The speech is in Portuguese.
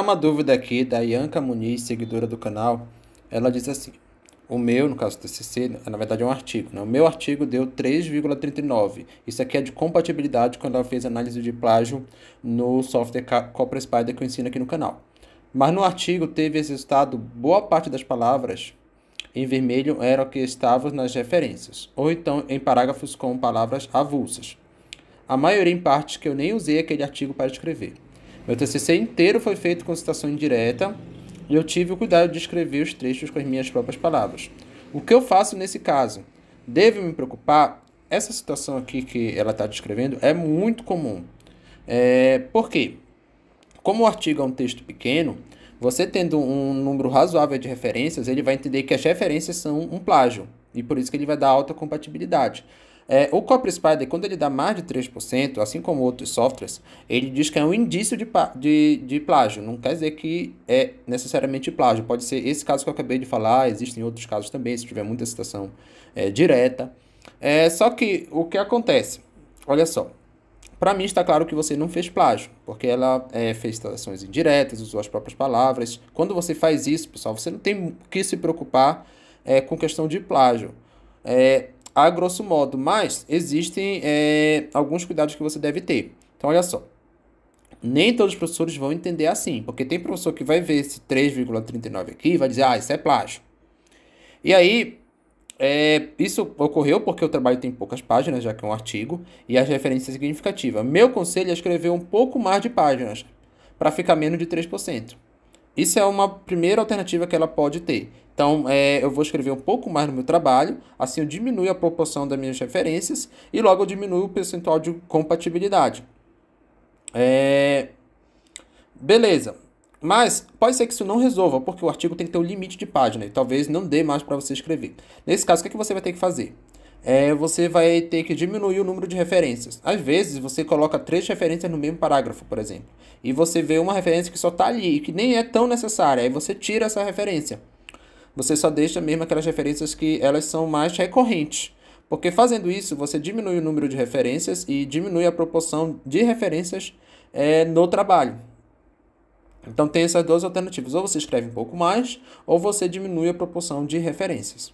Uma dúvida aqui da Ianca Muniz, seguidora do canal. Ela diz assim: o meu, no caso do TCC, na verdade é um artigo, né? O meu artigo deu 3,39. Isso aqui é de compatibilidade quando ela fez análise de plágio no software Copra Spider que eu ensino aqui no canal. Mas no artigo teve esse resultado, boa parte das palavras em vermelho eram que estavam nas referências, ou então em parágrafos com palavras avulsas. A maioria em partes que eu nem usei aquele artigo para escrever. Meu TCC inteiro foi feito com citação indireta e eu tive o cuidado de escrever os trechos com as minhas próprias palavras. O que eu faço nesse caso? Devo me preocupar? Essa situação aqui que ela está descrevendo é muito comum. Por quê? Como o artigo é um texto pequeno, você tendo um número razoável de referências, ele vai entender que as referências são um plágio, e por isso que ele vai dar alta compatibilidade. O Copy Spider, quando ele dá mais de 3%, assim como outros softwares, ele diz que é um indício de plágio. Não quer dizer que é necessariamente plágio. Pode ser esse caso que eu acabei de falar, existem outros casos também, se tiver muita citação direta. Só que o que acontece? Olha só. Para mim está claro que você não fez plágio, porque ela fez citações indiretas, usou as próprias palavras. Quando você faz isso, pessoal, você não tem que se preocupar com questão de plágio. A grosso modo, mas existem alguns cuidados que você deve ter. Então, olha só. Nem todos os professores vão entender assim, porque tem professor que vai ver esse 3,39 aqui e vai dizer, isso é plágio. E aí, isso ocorreu porque o trabalho tem poucas páginas, já que é um artigo, e as referências são significativas. Meu conselho é escrever um pouco mais de páginas, para ficar menos de 3%. Isso é uma primeira alternativa que ela pode ter. Então, eu vou escrever um pouco mais no meu trabalho, assim eu diminuo a proporção das minhas referências e logo eu diminuo o percentual de compatibilidade. Beleza. Mas pode ser que isso não resolva, porque o artigo tem que ter um limite de página e talvez não dê mais para você escrever. Nesse caso, o que você vai ter que fazer? Você vai ter que diminuir o número de referências. Às vezes, você coloca 3 referências no mesmo parágrafo, por exemplo, e você vê uma referência que só está ali e que nem é tão necessária, aí você tira essa referência. Você só deixa mesmo aquelas referências que elas são mais recorrentes. Porque fazendo isso, você diminui o número de referências e diminui a proporção de referências no trabalho. Então tem essas duas alternativas. Ou você escreve um pouco mais, ou você diminui a proporção de referências.